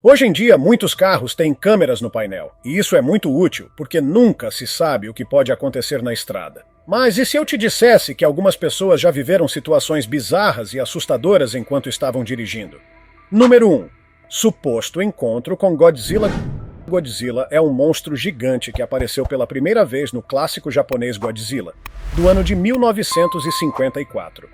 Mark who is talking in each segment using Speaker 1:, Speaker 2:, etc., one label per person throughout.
Speaker 1: Hoje em dia, muitos carros têm câmeras no painel, e isso é muito útil, porque nunca se sabe o que pode acontecer na estrada. Mas e se eu te dissesse que algumas pessoas já viveram situações bizarras e assustadoras enquanto estavam dirigindo? Número 1. Suposto encontro com Godzilla. Godzilla é um monstro gigante que apareceu pela primeira vez no clássico japonês Godzilla, do ano de 1954.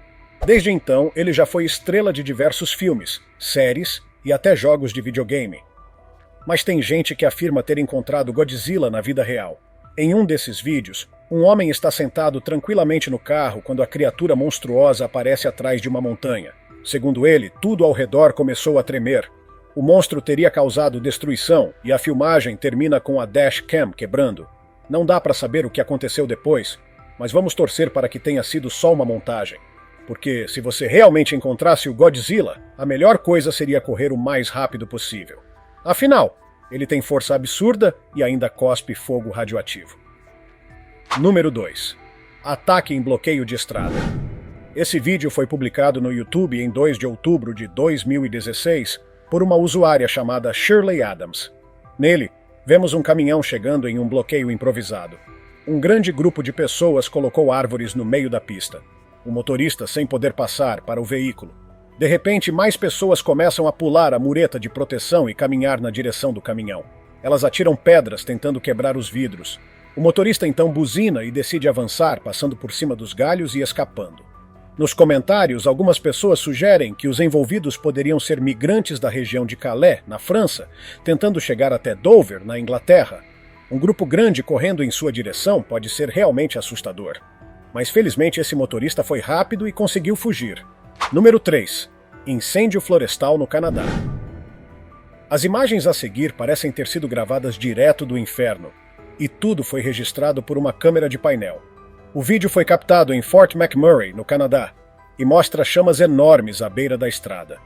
Speaker 1: Desde então, ele já foi estrela de diversos filmes, séries e até jogos de videogame. Mas tem gente que afirma ter encontrado Godzilla na vida real. Em um desses vídeos, um homem está sentado tranquilamente no carro quando a criatura monstruosa aparece atrás de uma montanha. Segundo ele, tudo ao redor começou a tremer. O monstro teria causado destruição e a filmagem termina com a dashcam quebrando. Não dá para saber o que aconteceu depois, mas vamos torcer para que tenha sido só uma montagem. Porque se você realmente encontrasse o Godzilla, a melhor coisa seria correr o mais rápido possível. Afinal, ele tem força absurda e ainda cospe fogo radioativo. Número 2. Ataque em bloqueio de estrada. Esse vídeo foi publicado no YouTube em 2 de outubro de 2016 por uma usuária chamada Shirley Adams. Nele, vemos um caminhão chegando em um bloqueio improvisado. Um grande grupo de pessoas colocou árvores no meio da pista. O motorista sem poder passar para o veículo. De repente, mais pessoas começam a pular a mureta de proteção e caminhar na direção do caminhão. Elas atiram pedras tentando quebrar os vidros. O motorista então buzina e decide avançar, passando por cima dos galhos e escapando. Nos comentários, algumas pessoas sugerem que os envolvidos poderiam ser migrantes da região de Calais, na França, tentando chegar até Dover, na Inglaterra. Um grupo grande correndo em sua direção pode ser realmente assustador. Mas felizmente esse motorista foi rápido e conseguiu fugir. Número 3. Incêndio florestal no Canadá. As imagens a seguir parecem ter sido gravadas direto do inferno, e tudo foi registrado por uma câmera de painel. O vídeo foi captado em Fort McMurray, no Canadá, e mostra chamas enormes à beira da estrada.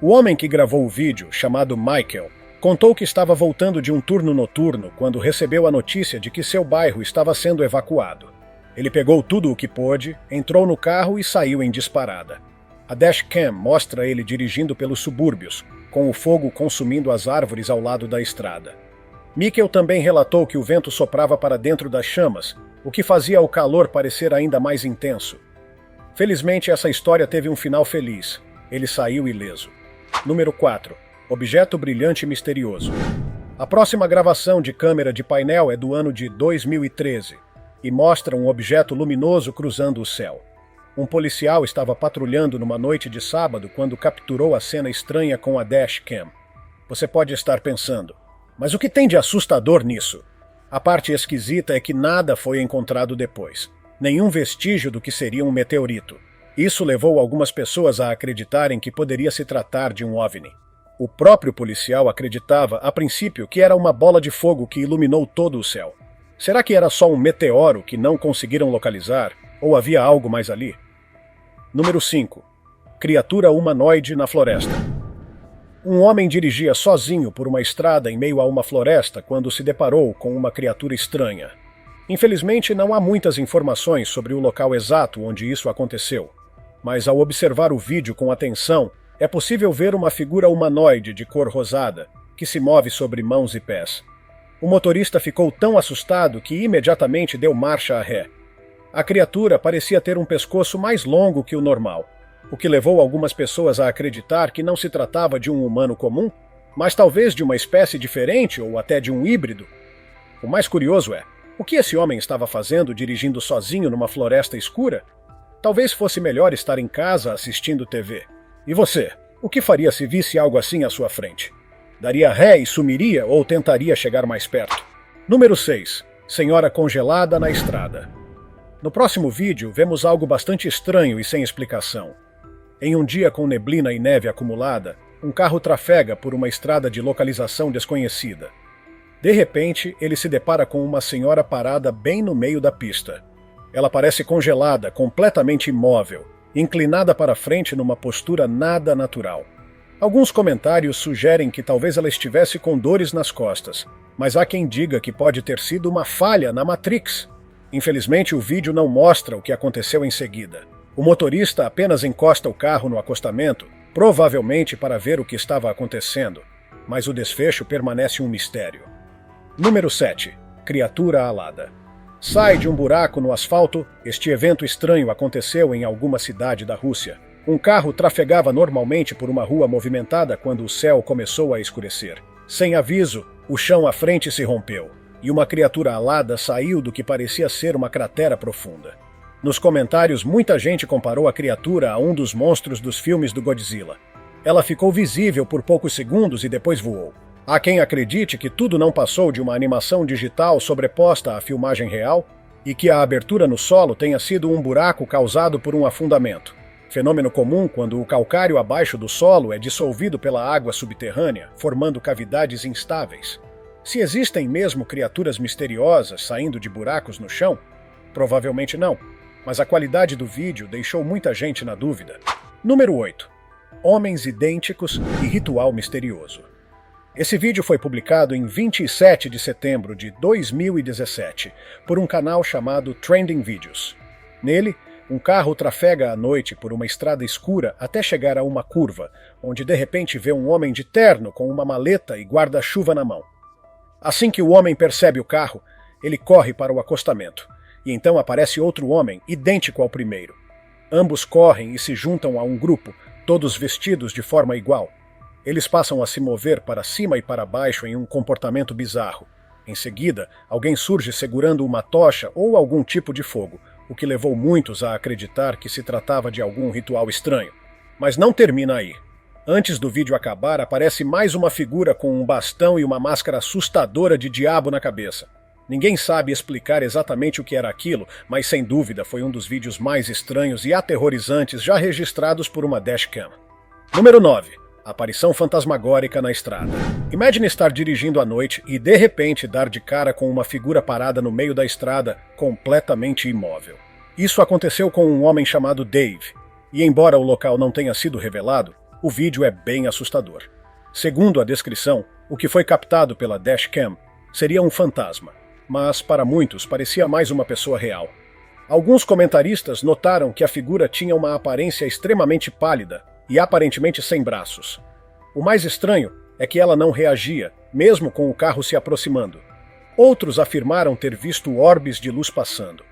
Speaker 1: O homem que gravou o vídeo, chamado Michael, contou que estava voltando de um turno noturno quando recebeu a notícia de que seu bairro estava sendo evacuado. Ele pegou tudo o que pôde, entrou no carro e saiu em disparada. A dashcam mostra ele dirigindo pelos subúrbios, com o fogo consumindo as árvores ao lado da estrada. Michael também relatou que o vento soprava para dentro das chamas, o que fazia o calor parecer ainda mais intenso. Felizmente, essa história teve um final feliz. Ele saiu ileso. Número 4. Objeto brilhante e misterioso. A próxima gravação de câmera de painel é do ano de 2013 e mostra um objeto luminoso cruzando o céu. Um policial estava patrulhando numa noite de sábado quando capturou a cena estranha com a dashcam. Você pode estar pensando, mas o que tem de assustador nisso? A parte esquisita é que nada foi encontrado depois. Nenhum vestígio do que seria um meteorito. Isso levou algumas pessoas a acreditarem que poderia se tratar de um OVNI. O próprio policial acreditava, a princípio, que era uma bola de fogo que iluminou todo o céu. Será que era só um meteoro que não conseguiram localizar? Ou havia algo mais ali? Número 5. Criatura humanoide na floresta. Um homem dirigia sozinho por uma estrada em meio a uma floresta quando se deparou com uma criatura estranha. Infelizmente, não há muitas informações sobre o local exato onde isso aconteceu. Mas ao observar o vídeo com atenção, é possível ver uma figura humanoide de cor rosada, que se move sobre mãos e pés. O motorista ficou tão assustado que imediatamente deu marcha a ré. A criatura parecia ter um pescoço mais longo que o normal, o que levou algumas pessoas a acreditar que não se tratava de um humano comum, mas talvez de uma espécie diferente ou até de um híbrido. O mais curioso é, o que esse homem estava fazendo dirigindo sozinho numa floresta escura? Talvez fosse melhor estar em casa assistindo TV. E você, o que faria se visse algo assim à sua frente? Daria ré e sumiria ou tentaria chegar mais perto? Número 6. Senhora congelada na estrada. No próximo vídeo, vemos algo bastante estranho e sem explicação. Em um dia com neblina e neve acumulada, um carro trafega por uma estrada de localização desconhecida. De repente, ele se depara com uma senhora parada bem no meio da pista. Ela parece congelada, completamente imóvel, inclinada para frente numa postura nada natural. Alguns comentários sugerem que talvez ela estivesse com dores nas costas, mas há quem diga que pode ter sido uma falha na Matrix. Infelizmente, o vídeo não mostra o que aconteceu em seguida. O motorista apenas encosta o carro no acostamento, provavelmente para ver o que estava acontecendo. mas o desfecho permanece um mistério. Número 7. Criatura alada. Sai de um buraco no asfalto. Este evento estranho aconteceu em alguma cidade da Rússia. Um carro trafegava normalmente por uma rua movimentada quando o céu começou a escurecer. Sem aviso, o chão à frente se rompeu, e uma criatura alada saiu do que parecia ser uma cratera profunda. Nos comentários, muita gente comparou a criatura a um dos monstros dos filmes do Godzilla. Ela ficou visível por poucos segundos e depois voou. Há quem acredite que tudo não passou de uma animação digital sobreposta à filmagem real e que a abertura no solo tenha sido um buraco causado por um afundamento. Fenômeno comum quando o calcário abaixo do solo é dissolvido pela água subterrânea, formando cavidades instáveis. Se existem mesmo criaturas misteriosas saindo de buracos no chão? Provavelmente não, mas a qualidade do vídeo deixou muita gente na dúvida. Número 8. Homens idênticos e ritual misterioso. Esse vídeo foi publicado em 27 de setembro de 2017 por um canal chamado Trending Videos. Nele, um carro trafega à noite por uma estrada escura até chegar a uma curva, onde de repente vê um homem de terno com uma maleta e guarda-chuva na mão. Assim que o homem percebe o carro, ele corre para o acostamento, e então aparece outro homem idêntico ao primeiro. Ambos correm e se juntam a um grupo, todos vestidos de forma igual. Eles passam a se mover para cima e para baixo em um comportamento bizarro. Em seguida, alguém surge segurando uma tocha ou algum tipo de fogo, o que levou muitos a acreditar que se tratava de algum ritual estranho. Mas não termina aí. Antes do vídeo acabar, aparece mais uma figura com um bastão e uma máscara assustadora de diabo na cabeça. Ninguém sabe explicar exatamente o que era aquilo, mas sem dúvida foi um dos vídeos mais estranhos e aterrorizantes já registrados por uma dashcam. Número 9. Aparição fantasmagórica na estrada. Imagine estar dirigindo à noite e de repente dar de cara com uma figura parada no meio da estrada, completamente imóvel. Isso aconteceu com um homem chamado Dave, e embora o local não tenha sido revelado, o vídeo é bem assustador. Segundo a descrição, o que foi captado pela dashcam seria um fantasma, mas para muitos parecia mais uma pessoa real. Alguns comentaristas notaram que a figura tinha uma aparência extremamente pálida e aparentemente sem braços. O mais estranho é que ela não reagia, mesmo com o carro se aproximando. Outros afirmaram ter visto orbes de luz passando.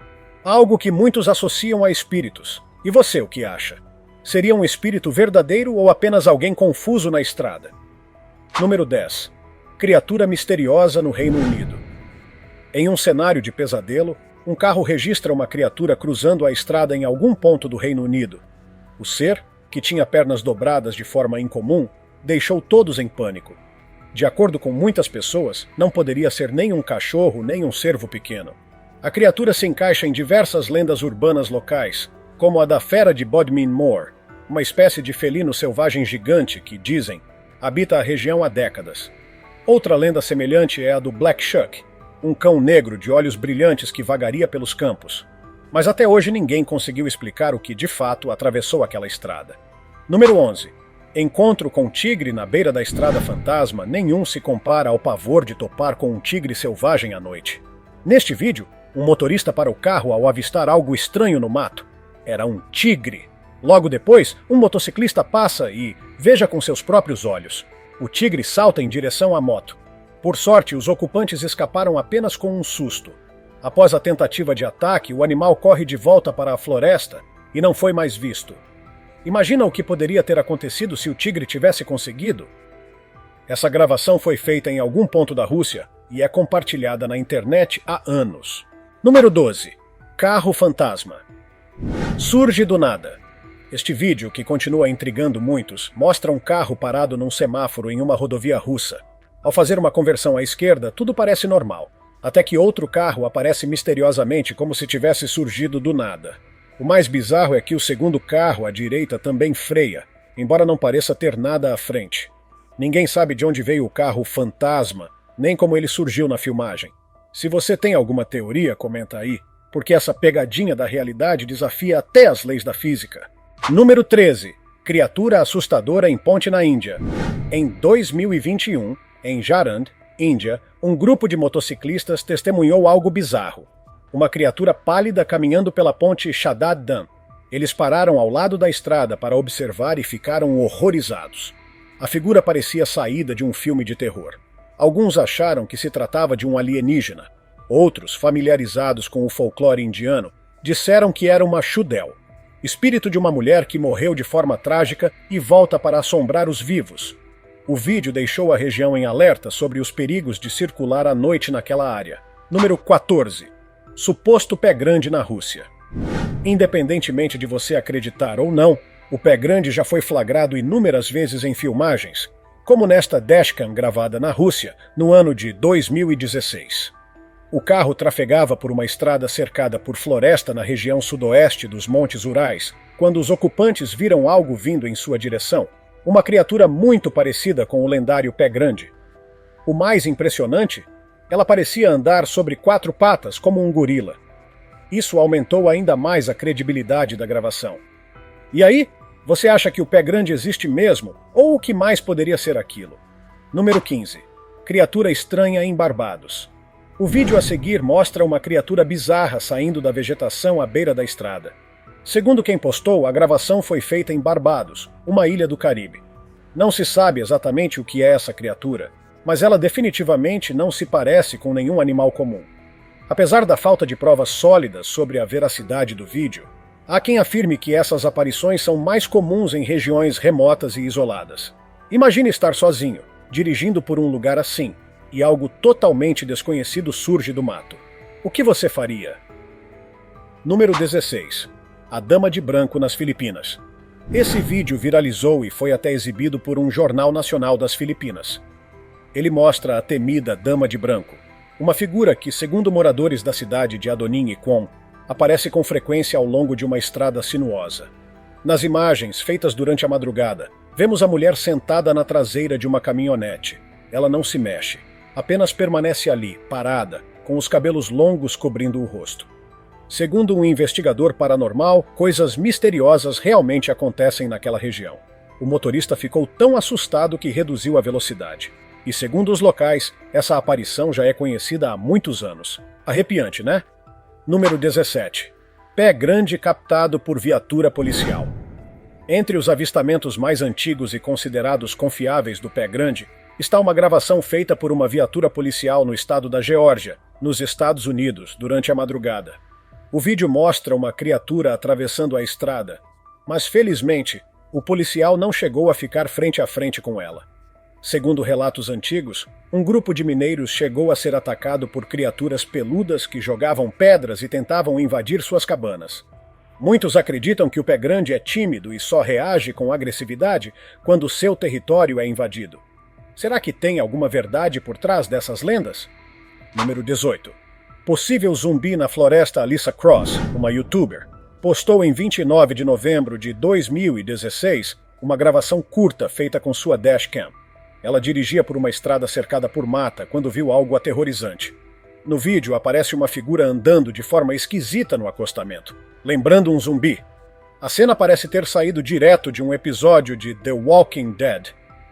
Speaker 1: Algo que muitos associam a espíritos. E você, o que acha? Seria um espírito verdadeiro ou apenas alguém confuso na estrada? Número 10. Criatura misteriosa no Reino Unido. Em um cenário de pesadelo, um carro registra uma criatura cruzando a estrada em algum ponto do Reino Unido. O ser, que tinha pernas dobradas de forma incomum, deixou todos em pânico. De acordo com muitas pessoas, não poderia ser nem um cachorro nem um cervo pequeno. A criatura se encaixa em diversas lendas urbanas locais, como a da fera de Bodmin Moor, uma espécie de felino selvagem gigante que, dizem, habita a região há décadas. Outra lenda semelhante é a do Black Shuck, um cão negro de olhos brilhantes que vagaria pelos campos. Mas até hoje ninguém conseguiu explicar o que de fato atravessou aquela estrada. Número 11. Encontro com tigre na beira da estrada fantasma nenhum se compara ao pavor de topar com um tigre selvagem à noite. Neste vídeo, um motorista para o carro ao avistar algo estranho no mato. Era um tigre. Logo depois, um motociclista passa e veja com seus próprios olhos. O tigre salta em direção à moto. Por sorte, os ocupantes escaparam apenas com um susto. Após a tentativa de ataque, o animal corre de volta para a floresta e não foi mais visto. Imagina o que poderia ter acontecido se o tigre tivesse conseguido? Essa gravação foi feita em algum ponto da Rússia e é compartilhada na internet há anos. Número 12. Carro fantasma. Surge do nada. Este vídeo, que continua intrigando muitos, mostra um carro parado num semáforo em uma rodovia russa. Ao fazer uma conversão à esquerda, tudo parece normal, até que outro carro aparece misteriosamente como se tivesse surgido do nada. O mais bizarro é que o segundo carro à direita também freia, embora não pareça ter nada à frente. Ninguém sabe de onde veio o carro fantasma, nem como ele surgiu na filmagem. Se você tem alguma teoria, comenta aí, porque essa pegadinha da realidade desafia até as leis da física. Número 13. Criatura assustadora em ponte na Índia. Em 2021, em Jarand, Índia, um grupo de motociclistas testemunhou algo bizarro. Uma criatura pálida caminhando pela ponte Shahdad Dam. Eles pararam ao lado da estrada para observar e ficaram horrorizados. A figura parecia saída de um filme de terror. Alguns acharam que se tratava de um alienígena. Outros, familiarizados com o folclore indiano, disseram que era uma Shudel, espírito de uma mulher que morreu de forma trágica e volta para assombrar os vivos. O vídeo deixou a região em alerta sobre os perigos de circular à noite naquela área. Número 14. Suposto pé grande na Rússia. Independentemente de você acreditar ou não, o pé grande já foi flagrado inúmeras vezes em filmagens, como nesta dashcam gravada na Rússia no ano de 2016. O carro trafegava por uma estrada cercada por floresta na região sudoeste dos Montes Urais, quando os ocupantes viram algo vindo em sua direção, uma criatura muito parecida com o lendário pé grande. O mais impressionante, ela parecia andar sobre 4 patas como um gorila. Isso aumentou ainda mais a credibilidade da gravação. E aí, você acha que o pé grande existe mesmo, ou o que mais poderia ser aquilo? Número 15. Criatura estranha em Barbados. O vídeo a seguir mostra uma criatura bizarra saindo da vegetação à beira da estrada. Segundo quem postou, a gravação foi feita em Barbados, uma ilha do Caribe. Não se sabe exatamente o que é essa criatura, mas ela definitivamente não se parece com nenhum animal comum. Apesar da falta de provas sólidas sobre a veracidade do vídeo, há quem afirme que essas aparições são mais comuns em regiões remotas e isoladas. Imagine estar sozinho, dirigindo por um lugar assim, e algo totalmente desconhecido surge do mato. O que você faria? Número 16. A Dama de Branco nas Filipinas. Esse vídeo viralizou e foi até exibido por um jornal nacional das Filipinas. Ele mostra a temida Dama de Branco, uma figura que, segundo moradores da cidade de Adonim e Quon, aparece com frequência ao longo de uma estrada sinuosa. Nas imagens, feitas durante a madrugada, vemos a mulher sentada na traseira de uma caminhonete. Ela não se mexe, apenas permanece ali, parada, com os cabelos longos cobrindo o rosto. Segundo um investigador paranormal, coisas misteriosas realmente acontecem naquela região. O motorista ficou tão assustado que reduziu a velocidade. E segundo os locais, essa aparição já é conhecida há muitos anos. Arrepiante, né? Número 17. Pé grande captado por viatura policial. Entre os avistamentos mais antigos e considerados confiáveis do pé grande, está uma gravação feita por uma viatura policial no estado da Geórgia, nos Estados Unidos, durante a madrugada. O vídeo mostra uma criatura atravessando a estrada, mas felizmente, o policial não chegou a ficar frente a frente com ela. Segundo relatos antigos, um grupo de mineiros chegou a ser atacado por criaturas peludas que jogavam pedras e tentavam invadir suas cabanas. Muitos acreditam que o pé grande é tímido e só reage com agressividade quando seu território é invadido. Será que tem alguma verdade por trás dessas lendas? Número 18. Possível zumbi na floresta. Alyssa Cross, uma youtuber, postou em 29 de novembro de 2016 uma gravação curta feita com sua dashcam. Ela dirigia por uma estrada cercada por mata quando viu algo aterrorizante. No vídeo aparece uma figura andando de forma esquisita no acostamento, lembrando um zumbi. A cena parece ter saído direto de um episódio de The Walking Dead.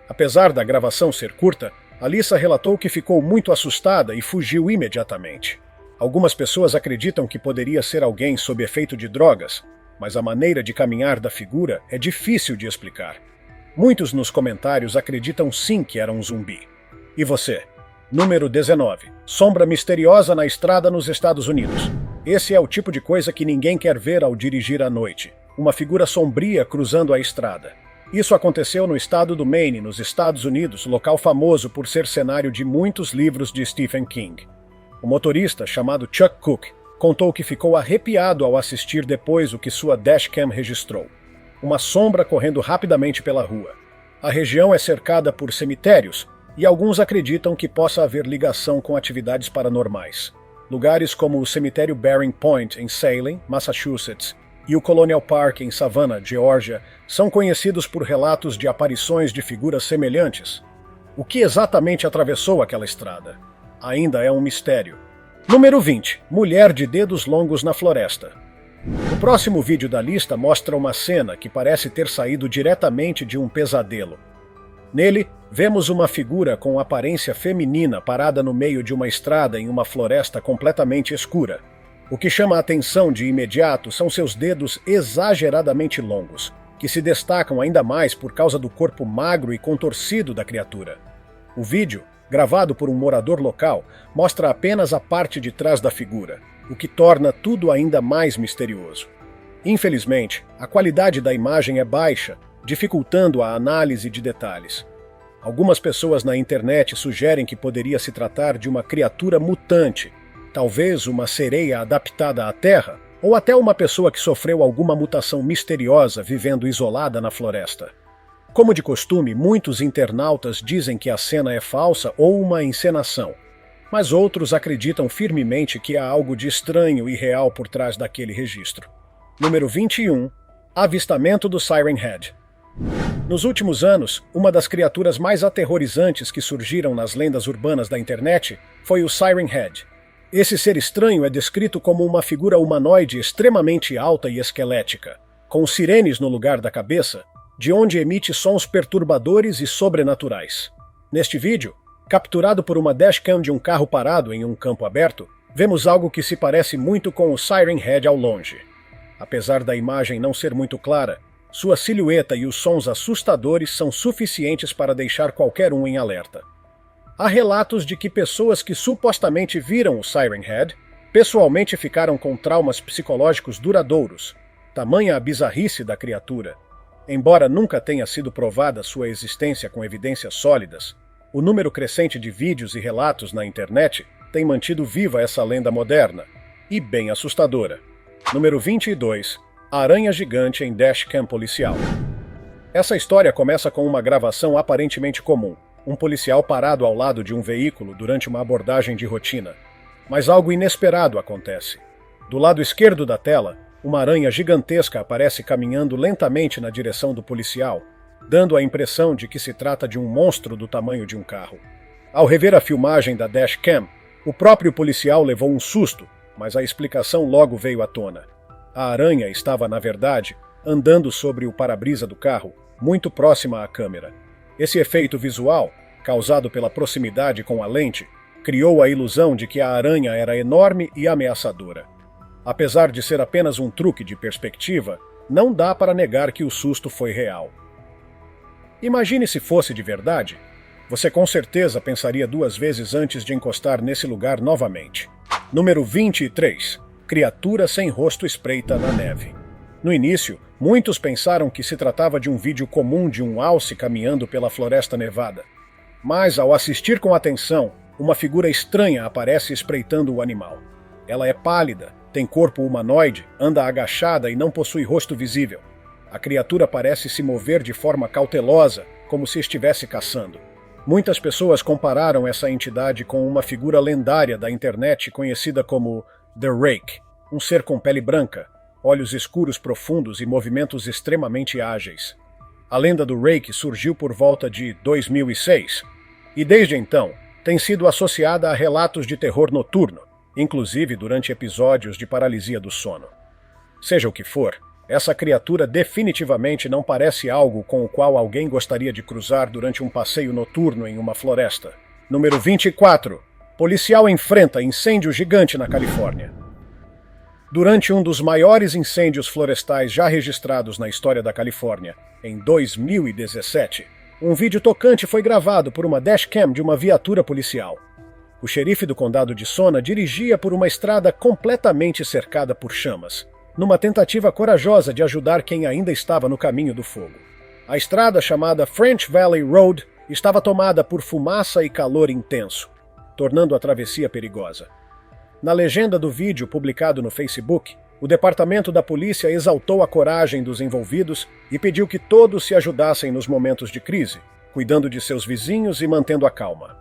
Speaker 1: Apesar da gravação ser curta, Alyssa relatou que ficou muito assustada e fugiu imediatamente. Algumas pessoas acreditam que poderia ser alguém sob efeito de drogas, mas a maneira de caminhar da figura é difícil de explicar. Muitos nos comentários acreditam sim que era um zumbi. E você? Número 19. Sombra misteriosa na estrada nos Estados Unidos. Esse é o tipo de coisa que ninguém quer ver ao dirigir à noite. Uma figura sombria cruzando a estrada. Isso aconteceu no estado do Maine, nos Estados Unidos, local famoso por ser cenário de muitos livros de Stephen King. O motorista, chamado Chuck Cook, contou que ficou arrepiado ao assistir depois o que sua dashcam registrou. Uma sombra correndo rapidamente pela rua. A região é cercada por cemitérios, e alguns acreditam que possa haver ligação com atividades paranormais. Lugares como o cemitério Bering Point, em Salem, Massachusetts, e o Colonial Park, em Savannah, Geórgia, são conhecidos por relatos de aparições de figuras semelhantes. O que exatamente atravessou aquela estrada? Ainda é um mistério. Número 20. Mulher de dedos longos na floresta. O próximo vídeo da lista mostra uma cena que parece ter saído diretamente de um pesadelo. Nele, vemos uma figura com aparência feminina parada no meio de uma estrada em uma floresta completamente escura. O que chama a atenção de imediato são seus dedos exageradamente longos, que se destacam ainda mais por causa do corpo magro e contorcido da criatura. O vídeo, gravado por um morador local, mostra apenas a parte de trás da figura, o que torna tudo ainda mais misterioso. Infelizmente, a qualidade da imagem é baixa, dificultando a análise de detalhes. Algumas pessoas na internet sugerem que poderia se tratar de uma criatura mutante, talvez uma sereia adaptada à Terra, ou até uma pessoa que sofreu alguma mutação misteriosa vivendo isolada na floresta. Como de costume, muitos internautas dizem que a cena é falsa ou uma encenação, mas outros acreditam firmemente que há algo de estranho e real por trás daquele registro. Número 21. Avistamento do Siren Head. Nos últimos anos, uma das criaturas mais aterrorizantes que surgiram nas lendas urbanas da internet foi o Siren Head. Esse ser estranho é descrito como uma figura humanoide extremamente alta e esquelética, com sirenes no lugar da cabeça, de onde emite sons perturbadores e sobrenaturais. Neste vídeo, capturado por uma dashcam de um carro parado em um campo aberto, vemos algo que se parece muito com o Siren Head ao longe. Apesar da imagem não ser muito clara, sua silhueta e os sons assustadores são suficientes para deixar qualquer um em alerta. Há relatos de que pessoas que supostamente viram o Siren Head pessoalmente ficaram com traumas psicológicos duradouros, tamanha a bizarrice da criatura. Embora nunca tenha sido provada sua existência com evidências sólidas, o número crescente de vídeos e relatos na internet tem mantido viva essa lenda moderna, e bem assustadora. Número 22. A aranha gigante em dashcam policial. Essa história começa com uma gravação aparentemente comum, um policial parado ao lado de um veículo durante uma abordagem de rotina. Mas algo inesperado acontece. Do lado esquerdo da tela, uma aranha gigantesca aparece caminhando lentamente na direção do policial, dando a impressão de que se trata de um monstro do tamanho de um carro. Ao rever a filmagem da dashcam, o próprio policial levou um susto, mas a explicação logo veio à tona. A aranha estava, na verdade, andando sobre o para-brisa do carro, muito próxima à câmera. Esse efeito visual, causado pela proximidade com a lente, criou a ilusão de que a aranha era enorme e ameaçadora. Apesar de ser apenas um truque de perspectiva, não dá para negar que o susto foi real. Imagine se fosse de verdade. Você com certeza pensaria duas vezes antes de encostar nesse lugar novamente. Número 23. Criatura sem rosto espreita na neve. No início, muitos pensaram que se tratava de um vídeo comum de um alce caminhando pela floresta nevada. Mas, ao assistir com atenção, uma figura estranha aparece espreitando o animal. Ela é pálida, tem corpo humanoide, anda agachada e não possui rosto visível. A criatura parece se mover de forma cautelosa, como se estivesse caçando. Muitas pessoas compararam essa entidade com uma figura lendária da internet conhecida como The Rake, um ser com pele branca, olhos escuros profundos e movimentos extremamente ágeis. A lenda do Rake surgiu por volta de 2006, e desde então tem sido associada a relatos de terror noturno, inclusive durante episódios de paralisia do sono. Seja o que for, essa criatura definitivamente não parece algo com o qual alguém gostaria de cruzar durante um passeio noturno em uma floresta. Número 24. Policial enfrenta incêndio gigante na Califórnia. Durante um dos maiores incêndios florestais já registrados na história da Califórnia, em 2017, um vídeo tocante foi gravado por uma dashcam de uma viatura policial. O xerife do condado de Sona dirigia por uma estrada completamente cercada por chamas, numa tentativa corajosa de ajudar quem ainda estava no caminho do fogo. A estrada, chamada French Valley Road, estava tomada por fumaça e calor intenso, tornando a travessia perigosa. Na legenda do vídeo publicado no Facebook, o departamento da polícia exaltou a coragem dos envolvidos e pediu que todos se ajudassem nos momentos de crise, cuidando de seus vizinhos e mantendo a calma.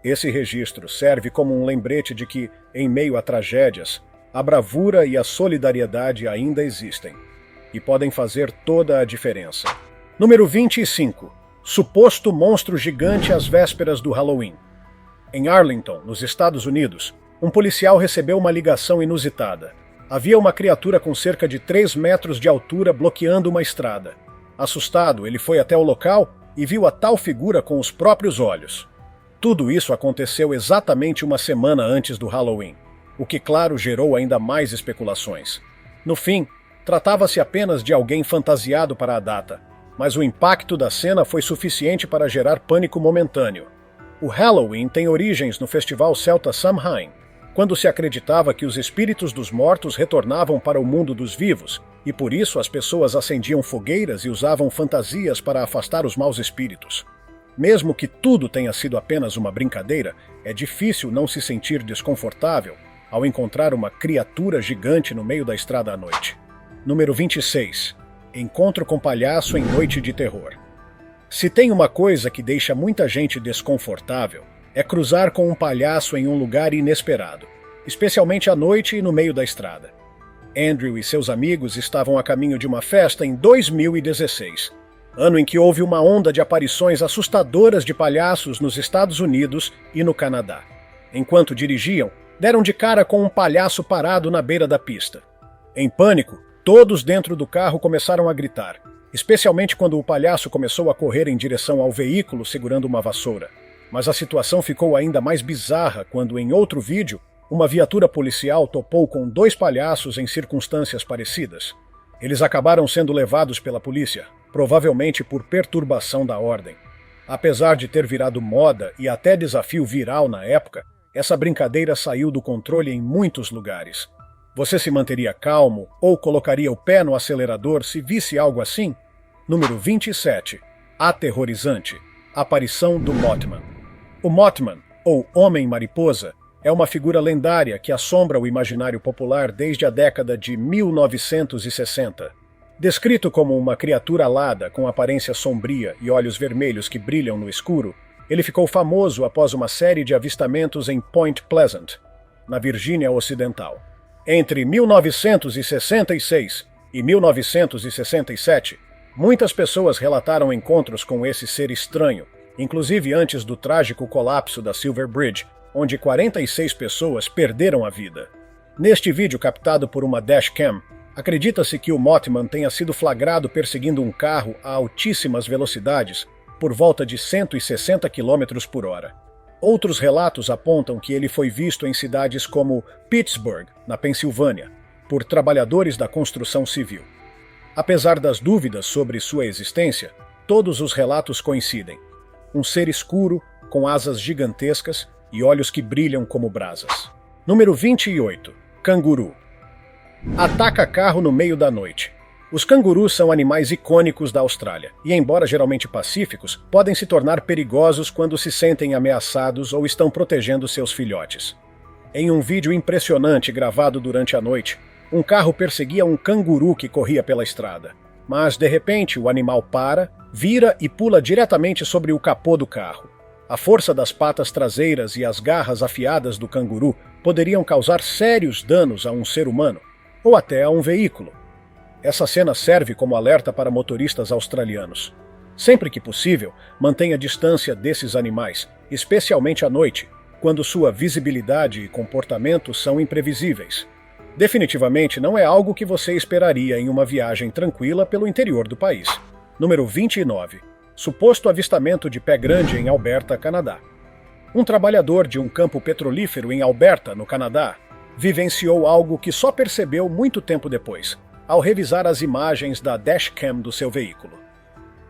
Speaker 1: Esse registro serve como um lembrete de que, em meio a tragédias, a bravura e a solidariedade ainda existem e podem fazer toda a diferença. Número 25. Suposto monstro gigante às vésperas do Halloween. Em Arlington, nos Estados Unidos, um policial recebeu uma ligação inusitada. Havia uma criatura com cerca de 3 metros de altura bloqueando uma estrada. Assustado, ele foi até o local e viu a tal figura com os próprios olhos. Tudo isso aconteceu exatamente uma semana antes do Halloween, o que, claro, gerou ainda mais especulações. No fim, Tratava-se apenas de alguém fantasiado para a data, mas o impacto da cena foi suficiente para gerar pânico momentâneo. O Halloween tem origens no festival celta Samhain, quando se acreditava que os espíritos dos mortos retornavam para o mundo dos vivos, e por isso as pessoas acendiam fogueiras e usavam fantasias para afastar os maus espíritos. Mesmo que tudo tenha sido apenas uma brincadeira, é difícil não se sentir desconfortável ao encontrar uma criatura gigante no meio da estrada à noite. Número 26. Encontro com palhaço em noite de terror. Se tem uma coisa que deixa muita gente desconfortável, é cruzar com um palhaço em um lugar inesperado, especialmente à noite e no meio da estrada. Andrew e seus amigos estavam a caminho de uma festa em 2016, ano em que houve uma onda de aparições assustadoras de palhaços nos Estados Unidos e no Canadá. Enquanto dirigiam, deram de cara com um palhaço parado na beira da pista. Em pânico, todos dentro do carro começaram a gritar, especialmente quando o palhaço começou a correr em direção ao veículo segurando uma vassoura. Mas a situação ficou ainda mais bizarra quando, em outro vídeo, uma viatura policial topou com 2 palhaços em circunstâncias parecidas. Eles acabaram sendo levados pela polícia, provavelmente por perturbação da ordem. Apesar de ter virado moda e até desafio viral na época, essa brincadeira saiu do controle em muitos lugares. Você se manteria calmo ou colocaria o pé no acelerador se visse algo assim? Número 27. Aterrorizante. Aparição do Mothman. O Mothman, ou Homem-Mariposa, é uma figura lendária que assombra o imaginário popular desde a década de 1960. Descrito como uma criatura alada com aparência sombria e olhos vermelhos que brilham no escuro, ele ficou famoso após uma série de avistamentos em Point Pleasant, na Virgínia Ocidental. Entre 1966 e 1967, muitas pessoas relataram encontros com esse ser estranho, inclusive antes do trágico colapso da Silver Bridge, onde 46 pessoas perderam a vida. Neste vídeo captado por uma dashcam, acredita-se que o Mothman tenha sido flagrado perseguindo um carro a altíssimas velocidades, por volta de 160 km por hora. Outros relatos apontam que ele foi visto em cidades como Pittsburgh, na Pensilvânia, por trabalhadores da construção civil. Apesar das dúvidas sobre sua existência, todos os relatos coincidem. Um ser escuro, com asas gigantescas e olhos que brilham como brasas. Número 28. Canguru. Ataca carro no meio da noite. Os cangurus são animais icônicos da Austrália e, embora geralmente pacíficos, podem se tornar perigosos quando se sentem ameaçados ou estão protegendo seus filhotes. Em um vídeo impressionante gravado durante a noite, um carro perseguia um canguru que corria pela estrada. Mas, de repente, o animal para, vira e pula diretamente sobre o capô do carro. A força das patas traseiras e as garras afiadas do canguru poderiam causar sérios danos a um ser humano, ou até a um veículo. Essa cena serve como alerta para motoristas australianos. Sempre que possível, mantenha distância desses animais, especialmente à noite, quando sua visibilidade e comportamento são imprevisíveis. Definitivamente não é algo que você esperaria em uma viagem tranquila pelo interior do país. Número 29. Suposto avistamento de pé grande em Alberta, Canadá. Um trabalhador de um campo petrolífero em Alberta, no Canadá, vivenciou algo que só percebeu muito tempo depois, ao revisar as imagens da dashcam do seu veículo.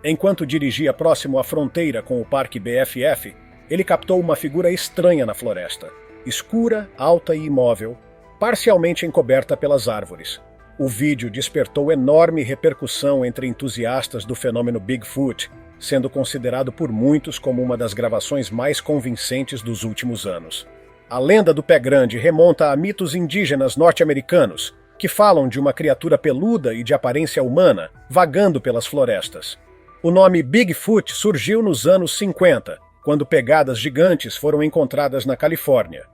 Speaker 1: Enquanto dirigia próximo à fronteira com o Parque BFF, ele captou uma figura estranha na floresta, escura, alta e imóvel, parcialmente encoberta pelas árvores. O vídeo despertou enorme repercussão entre entusiastas do fenômeno Bigfoot, sendo considerado por muitos como uma das gravações mais convincentes dos últimos anos. A lenda do pé grande remonta a mitos indígenas norte-americanos, que falam de uma criatura peluda e de aparência humana, vagando pelas florestas. O nome Bigfoot surgiu nos anos 50, quando pegadas gigantes foram encontradas na Califórnia.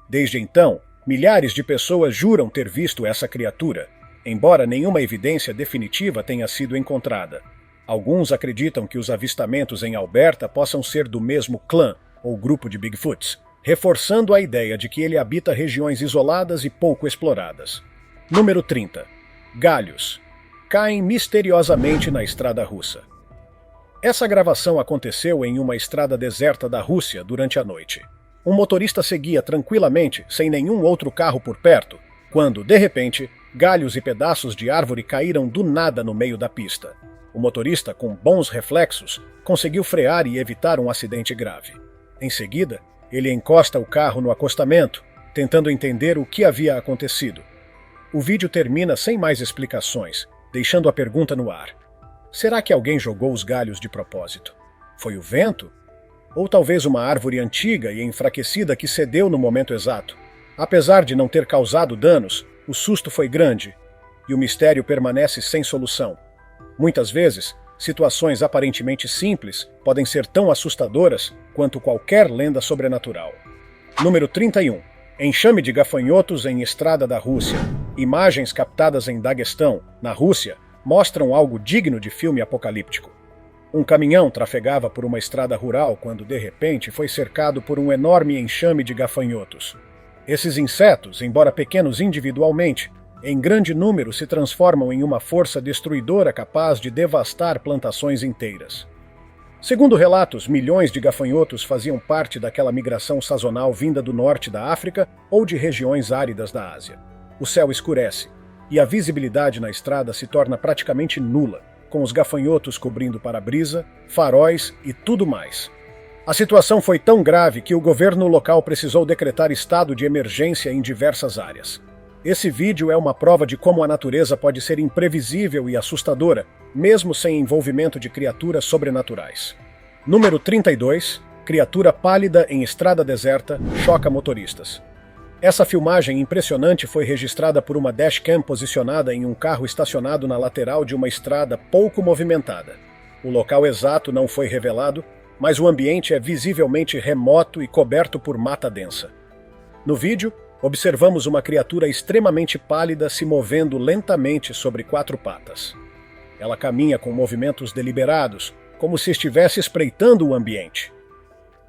Speaker 1: Desde então, milhares de pessoas juram ter visto essa criatura, embora nenhuma evidência definitiva tenha sido encontrada. Alguns acreditam que os avistamentos em Alberta possam ser do mesmo clã ou grupo de Bigfoots, reforçando a ideia de que ele habita regiões isoladas e pouco exploradas. Número 30. Galhos. Caem misteriosamente na estrada russa. Essa gravação aconteceu em uma estrada deserta da Rússia durante a noite. Um motorista seguia tranquilamente, sem nenhum outro carro por perto, quando, de repente, galhos e pedaços de árvore caíram do nada no meio da pista. O motorista, com bons reflexos, conseguiu frear e evitar um acidente grave. Em seguida, ele encosta o carro no acostamento, tentando entender o que havia acontecido. O vídeo termina sem mais explicações, deixando a pergunta no ar. Será que alguém jogou os galhos de propósito? Foi o vento? Ou talvez uma árvore antiga e enfraquecida que cedeu no momento exato? Apesar de não ter causado danos, o susto foi grande e o mistério permanece sem solução. Muitas vezes, situações aparentemente simples podem ser tão assustadoras quanto qualquer lenda sobrenatural. Número 31. Enxame de gafanhotos em estrada da Rússia. Imagens captadas em Daguestão, na Rússia, mostram algo digno de filme apocalíptico. Um caminhão trafegava por uma estrada rural quando, de repente, foi cercado por um enorme enxame de gafanhotos. Esses insetos, embora pequenos individualmente, em grande número se transformam em uma força destruidora capaz de devastar plantações inteiras. Segundo relatos, milhões de gafanhotos faziam parte daquela migração sazonal vinda do norte da África ou de regiões áridas da Ásia. O céu escurece, e a visibilidade na estrada se torna praticamente nula, com os gafanhotos cobrindo para-brisa, faróis e tudo mais. A situação foi tão grave que o governo local precisou decretar estado de emergência em diversas áreas. Esse vídeo é uma prova de como a natureza pode ser imprevisível e assustadora, mesmo sem envolvimento de criaturas sobrenaturais. Número 32. Criatura pálida em estrada deserta choca motoristas. Essa filmagem impressionante foi registrada por uma dashcam posicionada em um carro estacionado na lateral de uma estrada pouco movimentada. O local exato não foi revelado, mas o ambiente é visivelmente remoto e coberto por mata densa. No vídeo, observamos uma criatura extremamente pálida se movendo lentamente sobre 4 patas. Ela caminha com movimentos deliberados, como se estivesse espreitando o ambiente.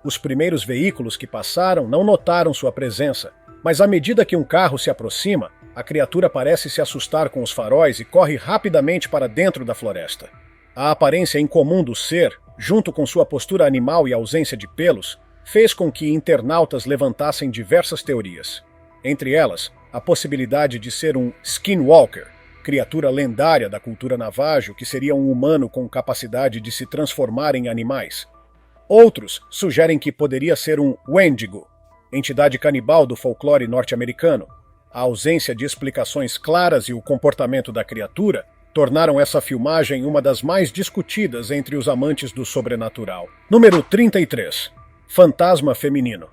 Speaker 1: Os primeiros veículos que passaram não notaram sua presença, mas à medida que um carro se aproxima, a criatura parece se assustar com os faróis e corre rapidamente para dentro da floresta. A aparência incomum do ser, junto com sua postura animal e ausência de pelos, fez com que internautas levantassem diversas teorias. Entre elas, a possibilidade de ser um skinwalker, criatura lendária da cultura navajo que seria um humano com capacidade de se transformar em animais. Outros sugerem que poderia ser um Wendigo, entidade canibal do folclore norte-americano. A ausência de explicações claras e o comportamento da criatura tornaram essa filmagem uma das mais discutidas entre os amantes do sobrenatural. Número 33. Fantasma feminino.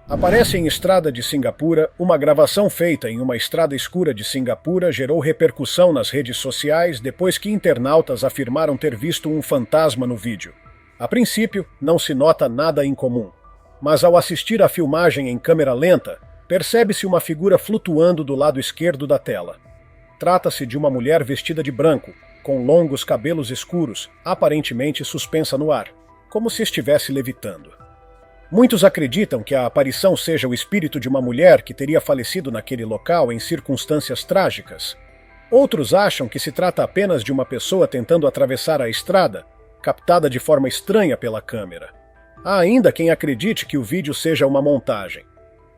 Speaker 1: Aparece em estrada de Singapura. Uma gravação feita em uma estrada escura de Singapura gerou repercussão nas redes sociais depois que internautas afirmaram ter visto um fantasma no vídeo. A princípio, não se nota nada incomum, mas ao assistir à filmagem em câmera lenta, percebe-se uma figura flutuando do lado esquerdo da tela. Trata-se de uma mulher vestida de branco, com longos cabelos escuros, aparentemente suspensa no ar, como se estivesse levitando. Muitos acreditam que a aparição seja o espírito de uma mulher que teria falecido naquele local em circunstâncias trágicas. Outros acham que se trata apenas de uma pessoa tentando atravessar a estrada, captada de forma estranha pela câmera. Há ainda quem acredite que o vídeo seja uma montagem.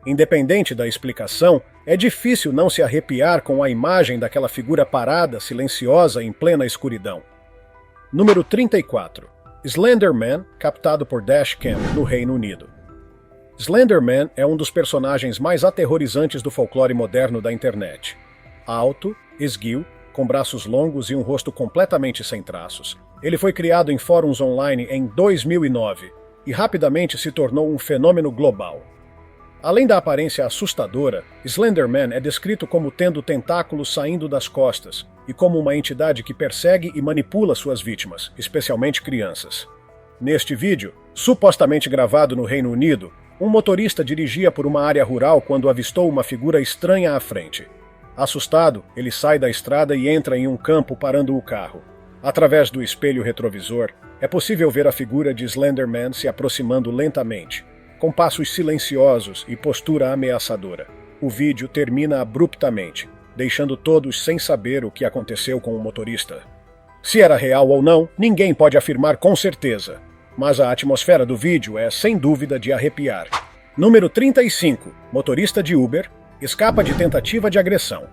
Speaker 1: Independente da explicação, é difícil não se arrepiar com a imagem daquela figura parada, silenciosa, em plena escuridão. Número 34. Slender Man, captado por Dashcam, no Reino Unido. Slender Man é um dos personagens mais aterrorizantes do folclore moderno da internet. Alto, esguio, com braços longos e um rosto completamente sem traços. Ele foi criado em fóruns online em 2009 e rapidamente se tornou um fenômeno global. Além da aparência assustadora, Slender Man é descrito como tendo tentáculos saindo das costas e como uma entidade que persegue e manipula suas vítimas, especialmente crianças. Neste vídeo, supostamente gravado no Reino Unido, um motorista dirigia por uma área rural quando avistou uma figura estranha à frente. Assustado, ele sai da estrada e entra em um campo parando o carro. Através do espelho retrovisor, é possível ver a figura de Slender Man se aproximando lentamente, com passos silenciosos e postura ameaçadora. O vídeo termina abruptamente, deixando todos sem saber o que aconteceu com o motorista. Se era real ou não, ninguém pode afirmar com certeza, mas a atmosfera do vídeo é sem dúvida de arrepiar. Número 35. Motorista de Uber escapa de tentativa de agressão.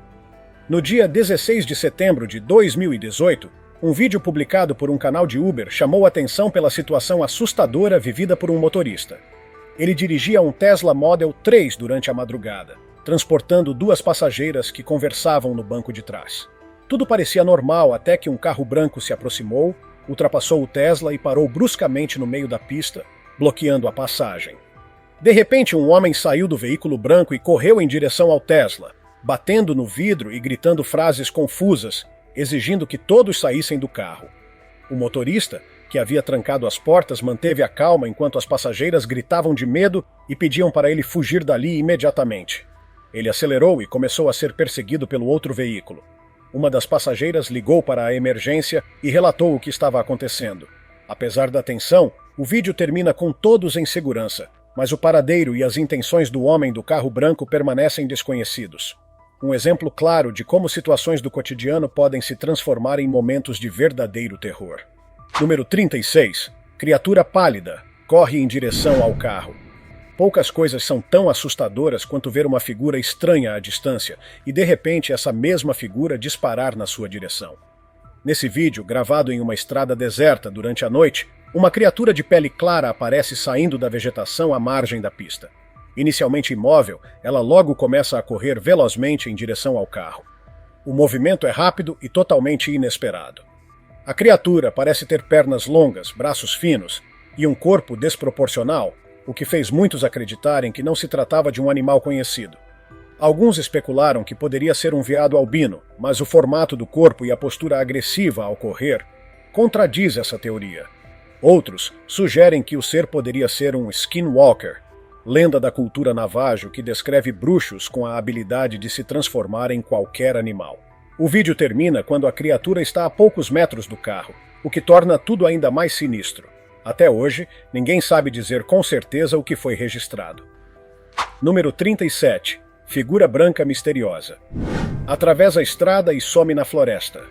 Speaker 1: No dia 16 de setembro de 2018, um vídeo publicado por um canal de Uber chamou atenção pela situação assustadora vivida por um motorista. Ele dirigia um Tesla Model 3 durante a madrugada, transportando duas passageiras que conversavam no banco de trás. Tudo parecia normal até que um carro branco se aproximou, ultrapassou o Tesla e parou bruscamente no meio da pista, bloqueando a passagem. De repente, um homem saiu do veículo branco e correu em direção ao Tesla, batendo no vidro e gritando frases confusas, exigindo que todos saíssem do carro. O motorista, que havia trancado as portas, manteve a calma enquanto as passageiras gritavam de medo e pediam para ele fugir dali imediatamente. Ele acelerou e começou a ser perseguido pelo outro veículo. Uma das passageiras ligou para a emergência e relatou o que estava acontecendo. Apesar da tensão, o vídeo termina com todos em segurança, mas o paradeiro e as intenções do homem do carro branco permanecem desconhecidos. Um exemplo claro de como situações do cotidiano podem se transformar em momentos de verdadeiro terror. Número 36. Criatura pálida corre em direção ao carro. Poucas coisas são tão assustadoras quanto ver uma figura estranha à distância e, de repente, essa mesma figura disparar na sua direção. Nesse vídeo, gravado em uma estrada deserta durante a noite, uma criatura de pele clara aparece saindo da vegetação à margem da pista. Inicialmente imóvel, ela logo começa a correr velozmente em direção ao carro. O movimento é rápido e totalmente inesperado. A criatura parece ter pernas longas, braços finos e um corpo desproporcional, o que fez muitos acreditarem que não se tratava de um animal conhecido. Alguns especularam que poderia ser um veado albino, mas o formato do corpo e a postura agressiva ao correr contradiz essa teoria. Outros sugerem que o ser poderia ser um skinwalker, lenda da cultura navajo que descreve bruxos com a habilidade de se transformar em qualquer animal. O vídeo termina quando a criatura está a poucos metros do carro, o que torna tudo ainda mais sinistro. Até hoje, ninguém sabe dizer com certeza o que foi registrado. Número 37. Figura branca misteriosa. Atravessa a estrada e some na floresta.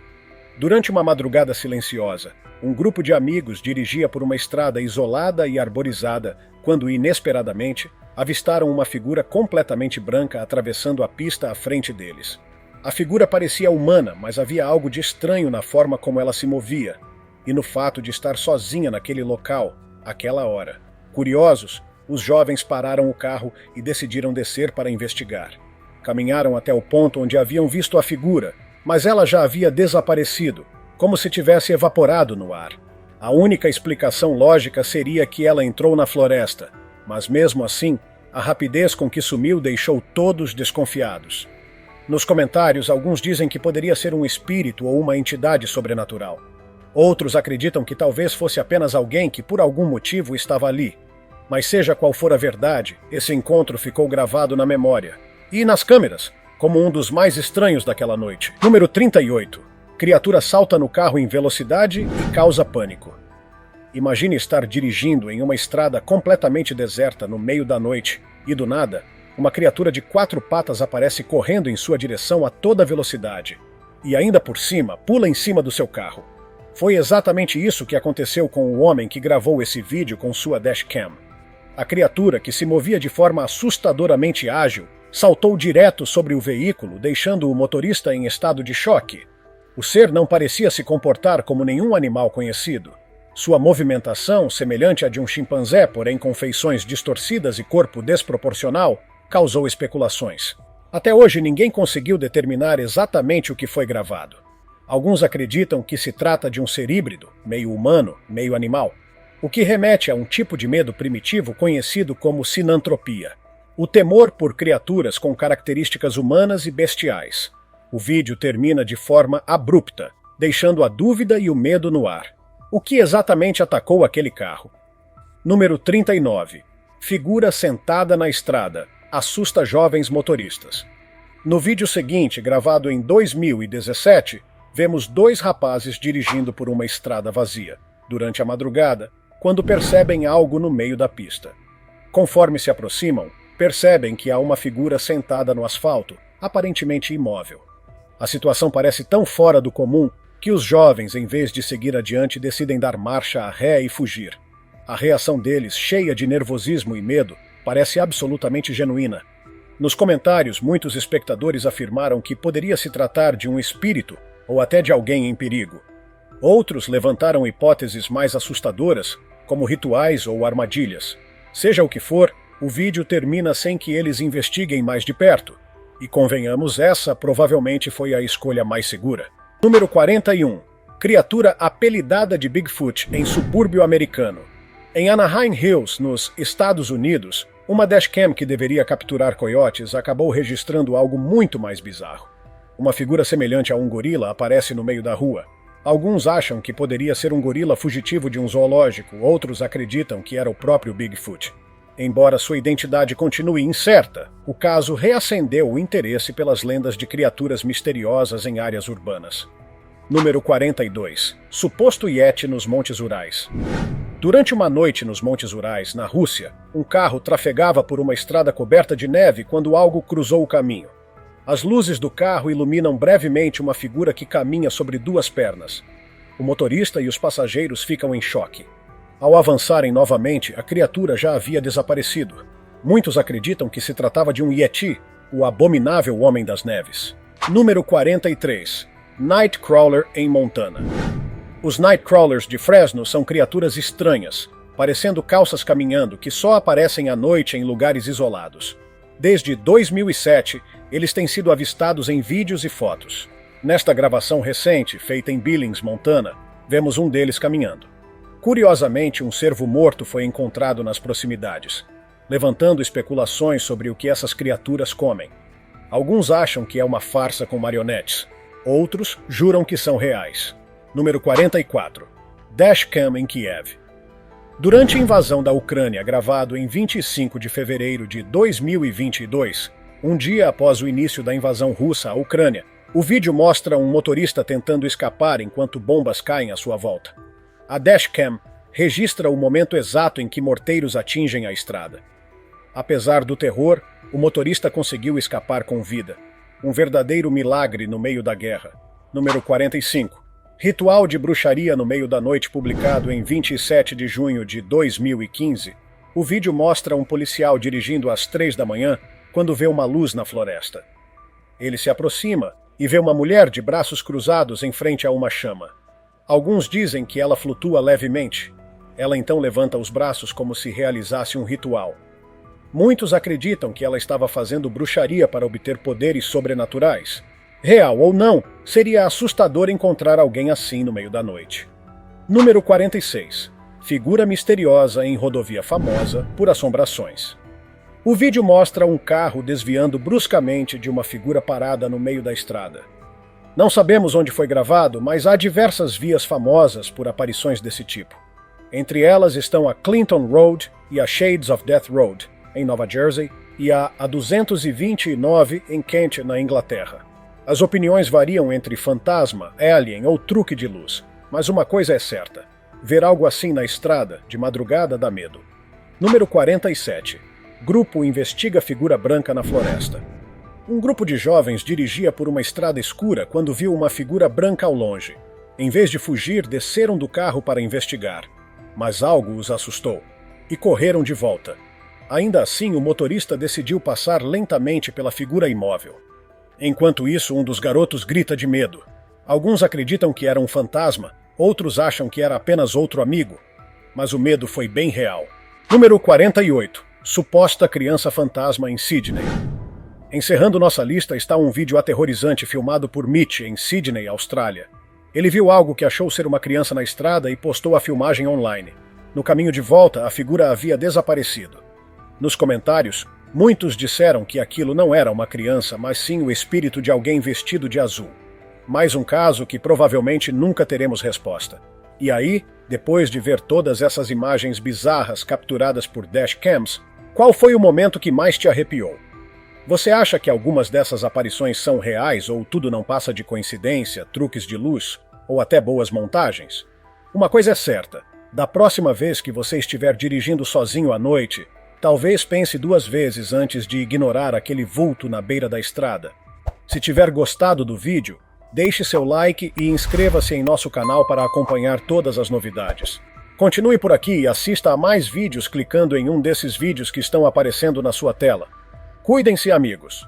Speaker 1: Durante uma madrugada silenciosa, um grupo de amigos dirigia por uma estrada isolada e arborizada quando, inesperadamente, avistaram uma figura completamente branca atravessando a pista à frente deles. A figura parecia humana, mas havia algo de estranho na forma como ela se movia e no fato de estar sozinha naquele local, àquela hora. Curiosos, os jovens pararam o carro e decidiram descer para investigar. Caminharam até o ponto onde haviam visto a figura, mas ela já havia desaparecido, como se tivesse evaporado no ar. A única explicação lógica seria que ela entrou na floresta, mas mesmo assim, a rapidez com que sumiu deixou todos desconfiados. Nos comentários, alguns dizem que poderia ser um espírito ou uma entidade sobrenatural. Outros acreditam que talvez fosse apenas alguém que por algum motivo estava ali. Mas seja qual for a verdade, esse encontro ficou gravado na memória e nas câmeras, como um dos mais estranhos daquela noite. Número 38. Criatura salta no carro em velocidade e causa pânico. Imagine estar dirigindo em uma estrada completamente deserta no meio da noite e, do nada, uma criatura de 4 patas aparece correndo em sua direção a toda velocidade e, ainda por cima, pula em cima do seu carro. Foi exatamente isso que aconteceu com o homem que gravou esse vídeo com sua dashcam. A criatura, que se movia de forma assustadoramente ágil, saltou direto sobre o veículo, deixando o motorista em estado de choque. O ser não parecia se comportar como nenhum animal conhecido. Sua movimentação, semelhante à de um chimpanzé, porém com feições distorcidas e corpo desproporcional, causou especulações. Até hoje ninguém conseguiu determinar exatamente o que foi gravado. Alguns acreditam que se trata de um ser híbrido, meio humano, meio animal, o que remete a um tipo de medo primitivo conhecido como sinantropia, o temor por criaturas com características humanas e bestiais. O vídeo termina de forma abrupta, deixando a dúvida e o medo no ar. O que exatamente atacou aquele carro? Número 39. Figura sentada na estrada. Assusta jovens motoristas. No vídeo seguinte, gravado em 2017, vemos 2 rapazes dirigindo por uma estrada vazia, durante a madrugada, quando percebem algo no meio da pista. Conforme se aproximam, percebem que há uma figura sentada no asfalto, aparentemente imóvel. A situação parece tão fora do comum que os jovens, em vez de seguir adiante, decidem dar marcha a ré e fugir. A reação deles, cheia de nervosismo e medo, parece absolutamente genuína. Nos comentários, muitos espectadores afirmaram que poderia se tratar de um espírito ou até de alguém em perigo. Outros levantaram hipóteses mais assustadoras, como rituais ou armadilhas. Seja o que for, o vídeo termina sem que eles investiguem mais de perto. E convenhamos, essa provavelmente foi a escolha mais segura. Número 41. Criatura apelidada de Bigfoot em subúrbio americano. Em Anaheim Hills, nos Estados Unidos, uma dashcam que deveria capturar coiotes acabou registrando algo muito mais bizarro. Uma figura semelhante a um gorila aparece no meio da rua. Alguns acham que poderia ser um gorila fugitivo de um zoológico, outros acreditam que era o próprio Bigfoot. Embora sua identidade continue incerta, o caso reacendeu o interesse pelas lendas de criaturas misteriosas em áreas urbanas. Número 42. Suposto Yeti nos Montes Urais. Durante uma noite nos Montes Urais, na Rússia, um carro trafegava por uma estrada coberta de neve quando algo cruzou o caminho. As luzes do carro iluminam brevemente uma figura que caminha sobre duas pernas. O motorista e os passageiros ficam em choque. Ao avançarem novamente, a criatura já havia desaparecido. Muitos acreditam que se tratava de um Yeti, o abominável Homem das Neves. Número 43. Nightcrawler em Montana. Os Nightcrawlers de Fresno são criaturas estranhas, parecendo calças caminhando que só aparecem à noite em lugares isolados. Desde 2007, eles têm sido avistados em vídeos e fotos. Nesta gravação recente, feita em Billings, Montana, vemos um deles caminhando. Curiosamente, um cervo morto foi encontrado nas proximidades, levantando especulações sobre o que essas criaturas comem. Alguns acham que é uma farsa com marionetes, outros juram que são reais. Número 44. Dashcam em Kiev. Durante a invasão da Ucrânia, gravado em 25 de fevereiro de 2022, um dia após o início da invasão russa à Ucrânia, o vídeo mostra um motorista tentando escapar enquanto bombas caem à sua volta. A dashcam registra o momento exato em que morteiros atingem a estrada. Apesar do terror, o motorista conseguiu escapar com vida. Um verdadeiro milagre no meio da guerra. Número 45. Ritual de bruxaria no meio da noite, publicado em 27 de junho de 2015. O vídeo mostra um policial dirigindo às 3 da manhã quando vê uma luz na floresta. Ele se aproxima e vê uma mulher de braços cruzados em frente a uma chama. Alguns dizem que ela flutua levemente. Ela então levanta os braços como se realizasse um ritual. Muitos acreditam que ela estava fazendo bruxaria para obter poderes sobrenaturais. Real ou não, seria assustador encontrar alguém assim no meio da noite. Número 46. Figura misteriosa em rodovia famosa por assombrações. O vídeo mostra um carro desviando bruscamente de uma figura parada no meio da estrada. Não sabemos onde foi gravado, mas há diversas vias famosas por aparições desse tipo. Entre elas estão a Clinton Road e a Shades of Death Road, em Nova Jersey, e a 229 em Kent, na Inglaterra. As opiniões variam entre fantasma, alien ou truque de luz, mas uma coisa é certa: ver algo assim na estrada, de madrugada, dá medo. Número 47. Grupo investiga figura branca na floresta. Um grupo de jovens dirigia por uma estrada escura quando viu uma figura branca ao longe. Em vez de fugir, desceram do carro para investigar. Mas algo os assustou, e correram de volta. Ainda assim, o motorista decidiu passar lentamente pela figura imóvel. Enquanto isso, um dos garotos grita de medo. Alguns acreditam que era um fantasma, outros acham que era apenas outro amigo. Mas o medo foi bem real. Número 48. Suposta criança fantasma em Sydney. Encerrando nossa lista está um vídeo aterrorizante filmado por Mitch em Sydney, Austrália. Ele viu algo que achou ser uma criança na estrada e postou a filmagem online. No caminho de volta, a figura havia desaparecido. Nos comentários, muitos disseram que aquilo não era uma criança, mas sim o espírito de alguém vestido de azul. Mais um caso que provavelmente nunca teremos resposta. E aí, depois de ver todas essas imagens bizarras capturadas por dashcams, qual foi o momento que mais te arrepiou? Você acha que algumas dessas aparições são reais ou tudo não passa de coincidência, truques de luz ou até boas montagens? Uma coisa é certa: da próxima vez que você estiver dirigindo sozinho à noite, talvez pense duas vezes antes de ignorar aquele vulto na beira da estrada. Se tiver gostado do vídeo, deixe seu like e inscreva-se em nosso canal para acompanhar todas as novidades. Continue por aqui e assista a mais vídeos clicando em um desses vídeos que estão aparecendo na sua tela. Cuidem-se, amigos.